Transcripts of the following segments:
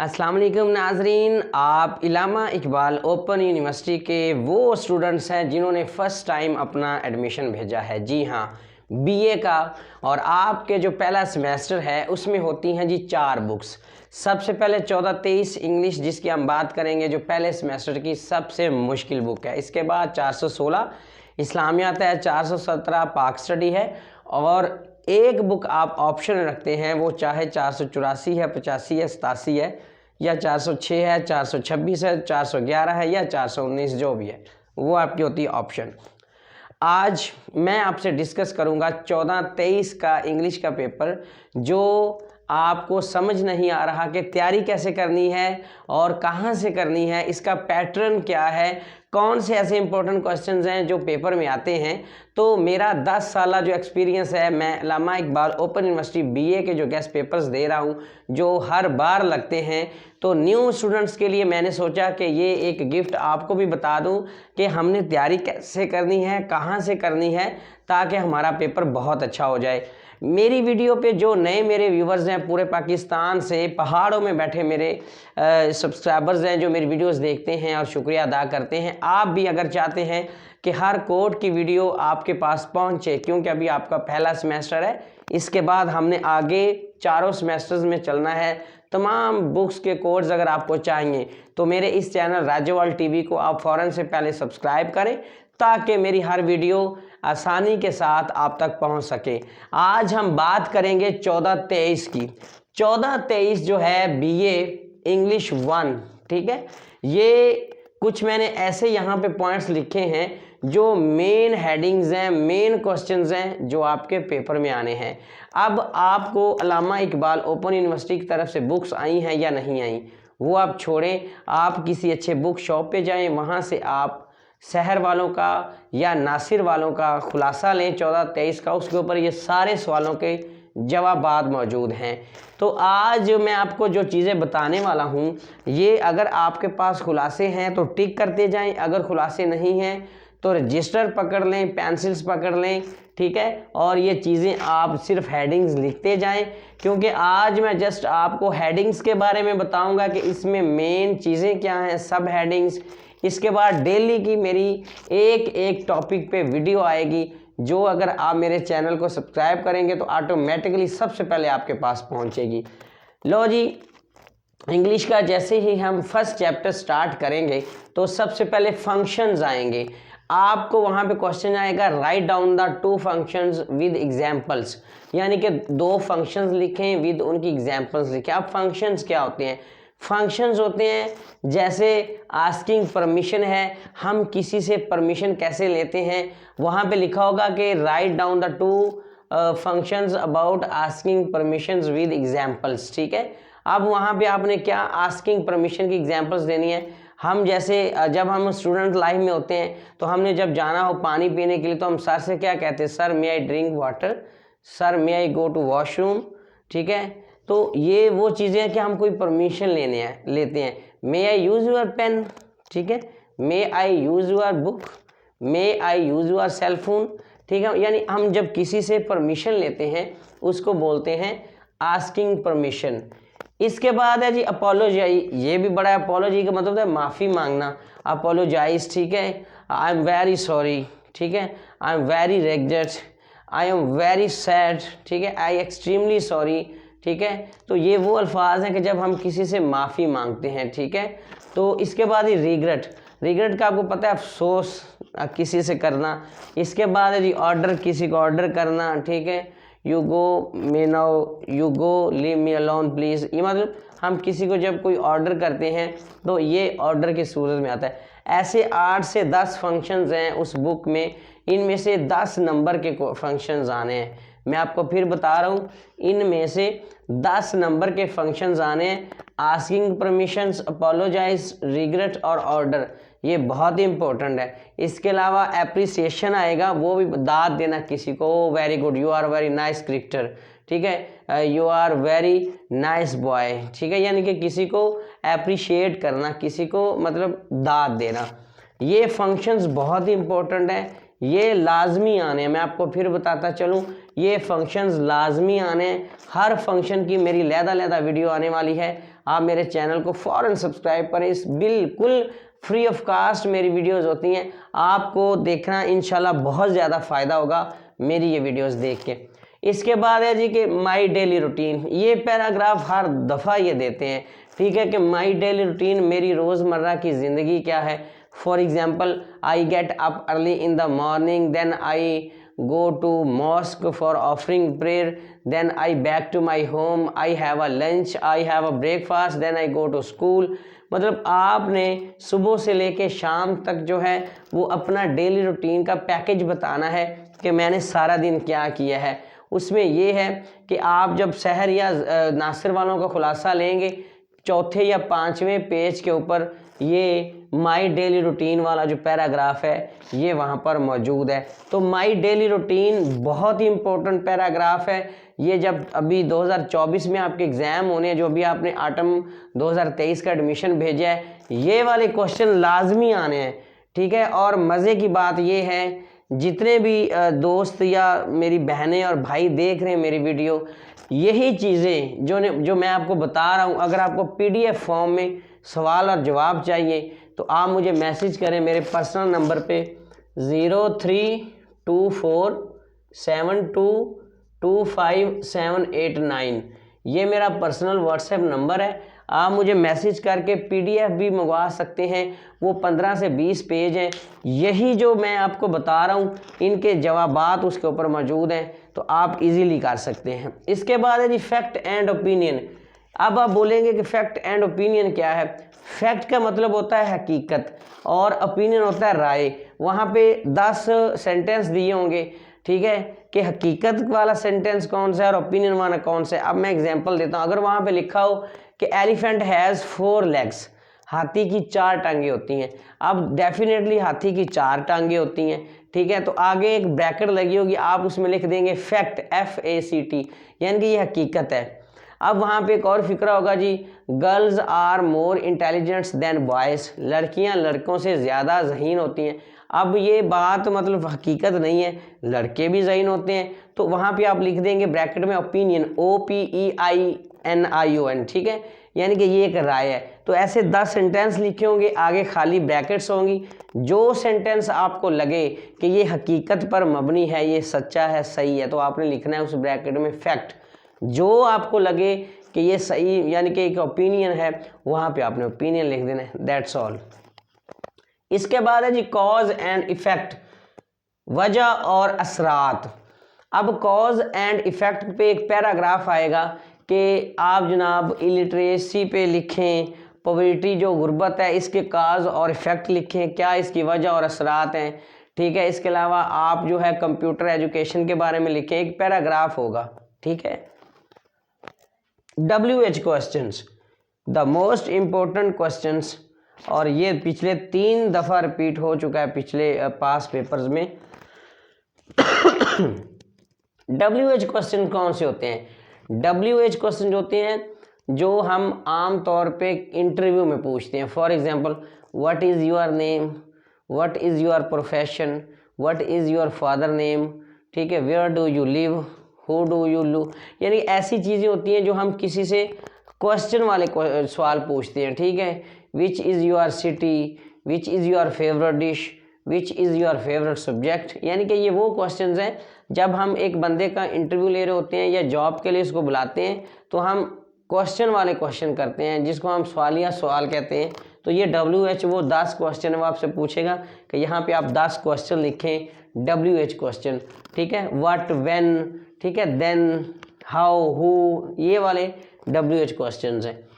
अस्सलाम वालेकुम नाजरीन, आप इलामा इकबाल ओपन यूनिवर्सिटी के वो स्टूडेंट्स हैं जिन्होंने फ़र्स्ट टाइम अपना एडमिशन भेजा है। जी हाँ, बीए का। और आपके जो पहला सेमेस्टर है उसमें होती हैं जी 4 बुक्स। सबसे पहले 14-23 इंग्लिश, जिसकी हम बात करेंगे, जो पहले सेमेस्टर की सबसे मुश्किल बुक है। इसके बाद 416 इस्लामियात है, 417 पाक स्टडी है, और एक बुक आप ऑप्शन रखते हैं, वो चाहे 484 है, 85 है, 87 है, या 406 है, 426 है, 411 है, या 419, जो भी है वो आपकी होती है ऑप्शन। आज मैं आपसे डिस्कस करूंगा 14-23 का इंग्लिश का पेपर, जो आपको समझ नहीं आ रहा कि तैयारी कैसे करनी है और कहाँ से करनी है, इसका पैटर्न क्या है, कौन से ऐसे इंपॉर्टेंट क्वेश्चंस हैं जो पेपर में आते हैं। तो मेरा 10 साल जो एक्सपीरियंस है, मैं इलामा इकबाल ओपन यूनिवर्सिटी बीए के जो गेस्ट पेपर्स दे रहा हूँ, जो हर बार लगते हैं, तो न्यू स्टूडेंट्स के लिए मैंने सोचा कि ये एक गिफ्ट आपको भी बता दूं कि हमने तैयारी कैसे करनी है, कहाँ से करनी है, ताकि हमारा पेपर बहुत अच्छा हो जाए। मेरी वीडियो पे जो नए मेरे व्यूवर्स हैं, पूरे पाकिस्तान से, पहाड़ों में बैठे मेरे सब्सक्राइबर्स हैं जो मेरी वीडियोस देखते हैं और शुक्रिया अदा करते हैं। आप भी अगर चाहते हैं कि हर कोड की वीडियो आपके पास पहुंचे, क्योंकि अभी आपका पहला सेमेस्टर है, इसके बाद हमने आगे चारों सेमेस्टर्स में चलना है, तमाम बुक्स के कोड्स अगर आपको चाहिए तो मेरे इस चैनल राज्यवाल टीवी को आप फ़ौरन से पहले सब्सक्राइब करें, ताकि मेरी हर वीडियो आसानी के साथ आप तक पहुंच सके। आज हम बात करेंगे 14-23 की। 14-23 जो है बीए इंग्लिश 1, ठीक है। ये कुछ मैंने ऐसे यहाँ पे पॉइंट्स लिखे हैं जो मेन हेडिंग्स हैं, मेन क्वेश्चंस हैं जो आपके पेपर में आने हैं। अब आपको इलामा इकबाल ओपन यूनिवर्सिटी की तरफ से बुक्स आई हैं या नहीं आई, वो आप छोड़ें। आप किसी अच्छे बुक शॉप पे जाएं, वहाँ से आप शहर वालों का या नासिर वालों का खुलासा लें 14-23 का। उसके ऊपर ये सारे सवालों के जवाबात मौजूद हैं। तो आज मैं आपको जो चीज़ें बताने वाला हूँ, ये अगर आपके पास खुलासे हैं तो टिक करते जाएं, अगर खुलासे नहीं हैं तो रजिस्टर पकड़ लें, पेंसिल्स पकड़ लें, ठीक है। और ये चीज़ें आप सिर्फ हेडिंग्स लिखते जाएं, क्योंकि आज मैं जस्ट आपको हेडिंग्स के बारे में बताऊंगा कि इसमें मेन चीज़ें क्या हैं, सब हेडिंग्स। इसके बाद डेली की मेरी एक एक टॉपिक पे वीडियो आएगी, जो अगर आप मेरे चैनल को सब्सक्राइब करेंगे तो ऑटोमेटिकली सबसे पहले आपके पास पहुंचेगी। लो जी, इंग्लिश का जैसे ही हम फर्स्ट चैप्टर स्टार्ट करेंगे तो सबसे पहले फंक्शंस आएंगे। आपको वहाँ पे क्वेश्चन आएगा, write down the 2 functions with examples, यानी कि 2 फंक्शंस लिखें विद उनकी एग्जांपल्स लिखें। अब फंक्शंस क्या होते हैं? फंक्शंस होते हैं जैसे आस्किंग परमिशन है, हम किसी से परमिशन कैसे लेते हैं। वहाँ पे लिखा होगा कि write down the 2 functions about asking permissions with examples, ठीक है। अब वहाँ पे आपने क्या आस्किंग परमिशन की एग्जांपल्स देनी है। हम जैसे जब हम स्टूडेंट लाइफ में होते हैं तो हमने जब जाना हो पानी पीने के लिए तो हम सर से क्या कहते हैं, sir may I drink water, sir may I go to washroom, ठीक है। तो ये वो चीज़ें हैं कि हम कोई परमिशन लेते हैं। May I use your pen, ठीक है, may I use your book, may I use your cell phone, ठीक है। यानी हम जब किसी से परमिशन लेते हैं उसको बोलते हैं आस्किंग परमिशन। इसके बाद है जी अपोलोजाइज। ये भी बड़ा, अपोलॉजी का मतलब है माफ़ी मांगना, अपोलोजाइज, ठीक है। आई एम वेरी सॉरी, ठीक है, I am very regret, I am very sad, ठीक है, आई एक्सट्रीमली सॉरी, ठीक है। तो ये वो अल्फाज हैं कि जब हम किसी से माफ़ी मांगते हैं, ठीक है। तो इसके बाद ही रिग्रेट, रिग्रेट का आपको पता है अफसोस किसी से करना। इसके बाद है जी ऑर्डर, किसी को ऑर्डर करना, ठीक है। You go may now, you go leave me alone please. ये मतलब हम किसी को जब कोई ऑर्डर करते हैं तो ये ऑर्डर के सूरत में आता है। ऐसे 8 से 10 फंक्शंस हैं उस बुक में, इनमें से 10 नंबर के फंक्शंस आने हैं। मैं आपको फिर बता रहा हूँ, इनमें से 10 नंबर के फंक्शंस आने हैं। आस्किंग परमिशंस, अपोलोजाइज, रिग्रेट और ऑर्डर, ये बहुत ही इंपॉर्टेंट है। इसके अलावा एप्रिसिएशन आएगा, वो भी दाद देना किसी को, very good, you are very nice cricketer, ठीक है, you are very nice boy, ठीक है। यानी कि किसी को एप्रिशिएट करना, किसी को मतलब दाद देना। ये फंक्शंस बहुत ही इंपॉर्टेंट है, ये लाजमी आने हैं। मैं आपको फिर बताता चलूँ, ये फंक्शंस लाजमी आने हैं। हर फंक्शन की मेरी लैदा वीडियो आने वाली है। आप मेरे चैनल को फ़ौरन सब्सक्राइब करें। इस बिल्कुल फ्री ऑफ कास्ट मेरी वीडियोस होती हैं, आपको देखना इंशाल्लाह बहुत ज़्यादा फ़ायदा होगा मेरी ये वीडियोस देख के। इसके बाद है जी कि माई डेली रूटीन। ये पैराग्राफ हर दफ़ा ये देते हैं, ठीक है, कि माई डेली रूटीन मेरी रोज़मर्रा की ज़िंदगी क्या है। For example, I get up early in the morning, then I go to mosque for offering prayer, then I back to my home, I have a lunch, I have a breakfast, then I go to school। मतलब आपने सुबह से लेके शाम तक जो है वो अपना डेली रूटीन का पैकेज बताना है कि मैंने सारा दिन क्या किया है। उसमें ये है कि आप जब सहर या नासिर वालों का खुलासा लेंगे, चौथे या पाँचवें पेज के ऊपर ये माई डेली रूटीन वाला जो पैराग्राफ है ये वहाँ पर मौजूद है। तो माई डेली रूटीन बहुत ही इम्पोर्टेंट पैराग्राफ है। ये जब अभी 2024 में आपके एग्ज़ाम होने हैं, जो भी आपने ऑटम 2023 का एडमिशन भेजा है, ये वाले क्वेश्चन लाजमी आने हैं, ठीक है। और मज़े की बात ये है, जितने भी दोस्त या मेरी बहनें और भाई देख रहे हैं मेरी वीडियो, यही चीज़ें जो मैं आपको बता रहा हूँ, अगर आपको PDF फॉर्म में सवाल और जवाब चाहिए तो आप मुझे मैसेज करें मेरे पर्सनल नंबर पे 032472258789। ये मेरा पर्सनल व्हाट्सएप नंबर है। आप मुझे मैसेज करके PDF भी मंगवा सकते हैं। वो 15 से 20 पेज हैं। यही जो मैं आपको बता रहा हूँ इनके जवाबात उसके ऊपर मौजूद हैं, तो आप इजीली कर सकते हैं। इसके बाद है जी फैक्ट एंड ओपिनियन। अब आप बोलेंगे कि फैक्ट एंड ओपिनियन क्या है। फैक्ट का मतलब होता है हकीकत और ओपिनियन होता है राय। वहाँ पे 10 सेंटेंस दिए होंगे, ठीक है, कि हकीकत वाला सेंटेंस कौन सा है और ओपिनियन वाला कौन सा है। अब मैं एग्जांपल देता हूँ। अगर वहाँ पे लिखा हो कि एलिफेंट हैज़ 4 लेग्स, हाथी की 4 टांगे होती हैं, अब डेफिनेटली हाथी की 4 टांगे होती हैं, ठीक है। तो आगे एक ब्रैकेट लगी होगी, आप उसमें लिख देंगे फैक्ट, FACT, यानी कि ये हकीकत है। अब वहाँ पे एक और फिक्रा होगा जी, girls are more intelligents than boys, लड़कियाँ लड़कों से ज़्यादा ज़हीन होती हैं। अब ये बात मतलब हकीकत नहीं है, लड़के भी ज़हीन होते हैं। तो वहाँ पे आप लिख देंगे ब्रैकेट में ओपिनियन, OPEINION, ठीक है, यानी कि ये एक राय है। तो ऐसे 10 सेंटेंस लिखे होंगे, आगे खाली ब्रैकेट्स होंगी। जो सेंटेंस आपको लगे कि ये हकीकत पर मबनी है, ये सच्चा है, सही है, तो आपने लिखना है उस ब्रैकेट में फैक्ट। जो आपको लगे कि ये सही यानी कि एक ओपिनियन है, वहाँ पे आपने ओपिनियन लिख देना है। That's all. इसके बाद है जी कॉज एंड इफेक्ट, वजह और असरात। अब कॉज एंड इफेक्ट पे एक पैराग्राफ आएगा कि आप जनाब इलिटरेसी पे लिखें, पॉवर्टी जो गुर्बत है इसके काज और इफेक्ट लिखें, क्या इसकी वजह और असरात हैं, ठीक है। इसके अलावा आप जो है कंप्यूटर एजुकेशन के बारे में लिखें, एक पैराग्राफ होगा, ठीक है। WH questions, the most important questions, और ये पिछले 3 दफ़ा रिपीट हो चुका है पिछले पास पेपर्स में। WH क्वेश्चन कौन से होते हैं? WH क्वेश्चन होते हैं जो हम आम तौर पे इंटरव्यू में पूछते हैं। For example, what is your name, what is your profession, what is your father name, ठीक है, where do you live, who do you love, यानी ऐसी चीज़ें होती हैं जो हम किसी से क्वेश्चन वाले सवाल पूछते हैं, ठीक है। Which is your city, which is your favourite dish, which is your favourite subject, यानी कि ये वो क्वेश्चंस हैं जब हम एक बंदे का इंटरव्यू ले रहे होते हैं या जॉब के लिए उसको बुलाते हैं तो हम क्वेश्चन वाले क्वेश्चन करते हैं, जिसको हम सवालिया सवाल कहते हैं। तो ये WH वो 10 क्वेश्चन वो आपसे पूछेगा कि यहाँ पे आप 10 क्वेश्चन लिखें, WH क्वेश्चन, ठीक है। व्हाट, व्हेन, ठीक है, देन, हाउ, हु, ये वाले WH क्वेश्चंस हैं।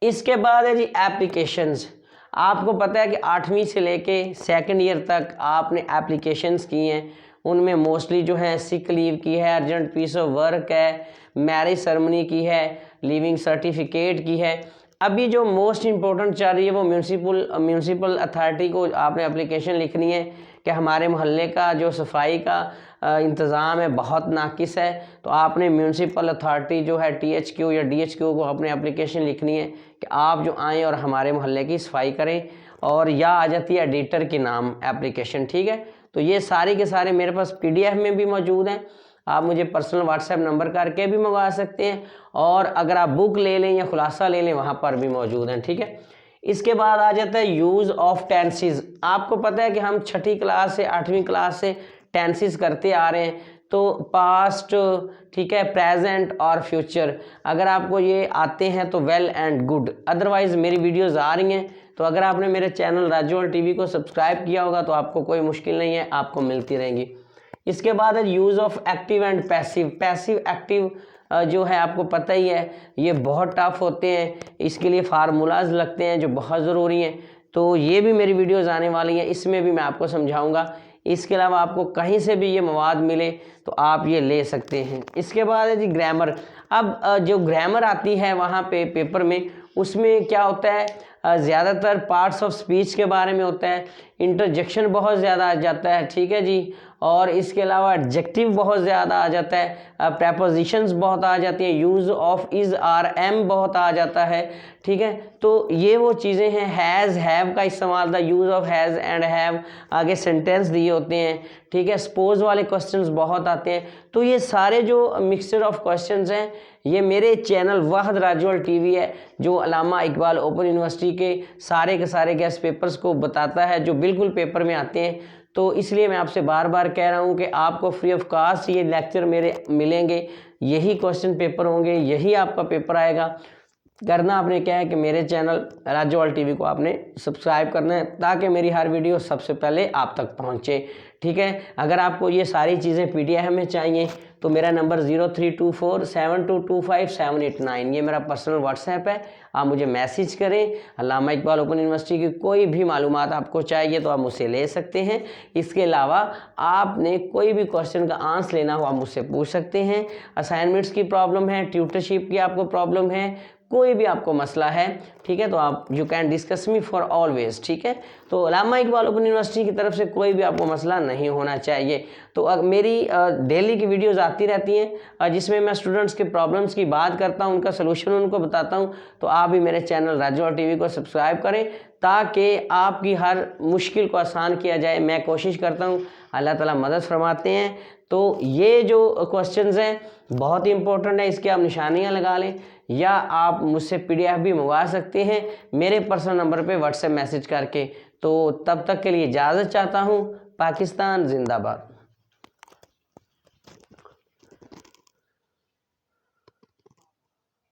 इसके बाद है जी एप्लीकेशंस। आपको पता है कि 8वीं से लेके 2nd ईयर तक आपने एप्लीकेशंस की हैं, उनमें मोस्टली जो है सिक लीव की है, अर्जेंट पीस ऑफ वर्क है, मैरिज सेरेमनी की है, लिविंग सर्टिफिकेट की है। अभी जो मोस्ट इम्पोर्टेंट चल रही है वो म्यूनसिपल अथॉरिटी को आपने एप्लीकेशन लिखनी है कि हमारे मोहल्ले का जो सफाई का इंतज़ाम है बहुत नाकिस है। तो आपने म्यूनसिपल अथॉरिटी जो है THQ या DHQ को अपने एप्लीकेशन लिखनी है कि आप जो आएँ और हमारे मोहल्ले की सफाई करें, और या आ जाती है एडिटर के नाम एप्लीकेशन, ठीक है। तो ये सारे के सारे मेरे पास PDF में भी मौजूद हैं। आप मुझे पर्सनल व्हाट्सएप नंबर करके भी मंगवा सकते हैं, और अगर आप बुक ले लें या खुलासा ले लें वहाँ पर भी मौजूद हैं, ठीक है। इसके बाद आ जाता है यूज़ ऑफ टेंसेस। आपको पता है कि हम 6ठी क्लास से 8वीं क्लास से टेंसेस करते आ रहे हैं, तो पास्ट, ठीक है, प्रेजेंट और फ्यूचर। अगर आपको ये आते हैं तो वेल एंड गुड, अदरवाइज़ मेरी वीडियोज़ आ रही हैं, तो अगर आपने मेरे चैनल राजूवाल टीवी को सब्सक्राइब किया होगा तो आपको कोई मुश्किल नहीं है, आपको मिलती रहेंगी। इसके बाद है use of active and passive. Passive active जो है आपको पता ही है, ये बहुत टफ होते हैं, इसके लिए फार्मूलाज लगते हैं जो बहुत ज़रूरी हैं। तो ये भी मेरी वीडियोज़ आने वाली हैं, इसमें भी मैं आपको समझाऊंगा। इसके अलावा आपको कहीं से भी ये मवाद मिले तो आप ये ले सकते हैं। इसके बाद है जी ग्रामर। अब जो ग्रामर आती है वहाँ पे पेपर में, उसमें क्या होता है, ज़्यादातर पार्ट्स ऑफ स्पीच के बारे में होता है, इंटरजेक्शन बहुत ज़्यादा आ जाता है, ठीक है जी, और इसके अलावा एडजेक्टिव बहुत ज़्यादा आ जाता है, प्रेपोजिशंस बहुत आ जाती हैं, use of is are am बहुत आ जाता है, ठीक है। तो ये वो चीज़ें हैं। हैज़ हैव का इस्तेमाल, the use of has and have, आगे सेंटेंस दिए होते हैं, ठीक है। सपोज वाले क्वेश्चंस बहुत आते हैं। तो ये सारे जो मिक्सचर ऑफ क्वेश्चंस हैं, ये मेरे चैनल वाहिद राजूवाल टीवी है, जो अल्लामा इकबाल ओपन यूनिवर्सिटी के सारे गेस्ट पेपर्स को बताता है, जो बिल्कुल पेपर में आते हैं। तो इसलिए मैं आपसे बार बार कह रहा हूँ कि आपको फ्री ऑफ कास्ट ये लेक्चर मेरे मिलेंगे, यही क्वेश्चन पेपर होंगे, यही आपका पेपर आएगा। करना आपने क्या है कि मेरे चैनल राजूवाल टीवी को आपने सब्सक्राइब करना है, ताकि मेरी हर वीडियो सबसे पहले आप तक पहुंचे, ठीक है। अगर आपको ये सारी चीज़ें PDF में चाहिए तो मेरा नंबर 0324722579, ये मेरा पर्सनल व्हाट्सएप है। आप मुझे मैसेज करें। अल्लामा इकबाल ओपन यूनिवर्सिटी की कोई भी मालूमात आपको चाहिए तो आप मुझसे ले सकते हैं। इसके अलावा आपने कोई भी क्वेश्चन का आंसर लेना हो आप मुझसे पूछ सकते हैं। असाइनमेंट्स की प्रॉब्लम है, ट्यूटरशिप की आपको प्रॉब्लम है, कोई भी आपको मसला है, ठीक है, तो आप you can discuss me for always, ठीक है। तो अल्लामा इकबाल ओपन यूनिवर्सिटी की तरफ से कोई भी आपको मसला नहीं होना चाहिए। तो मेरी डेली की वीडियोस आती रहती हैं, जिसमें मैं स्टूडेंट्स के प्रॉब्लम्स की बात करता हूं, उनका सलूशन उनको बताता हूं। तो आप भी मेरे चैनल राजूवाल टीवी को सब्सक्राइब करें, ताकि आपकी हर मुश्किल को आसान किया जाए। मैं कोशिश करता हूँ, अल्लाह ताला मदद फरमाते हैं। तो ये जो क्वेश्चंस हैं बहुत ही इंपॉर्टेंट है, इसकी आप निशानियां लगा लें, या आप मुझसे PDF भी मंगवा सकते हैं मेरे पर्सनल नंबर पे व्हाट्सएप मैसेज करके। तो तब तक के लिए इजाज़त चाहता हूँ। पाकिस्तान जिंदाबाद।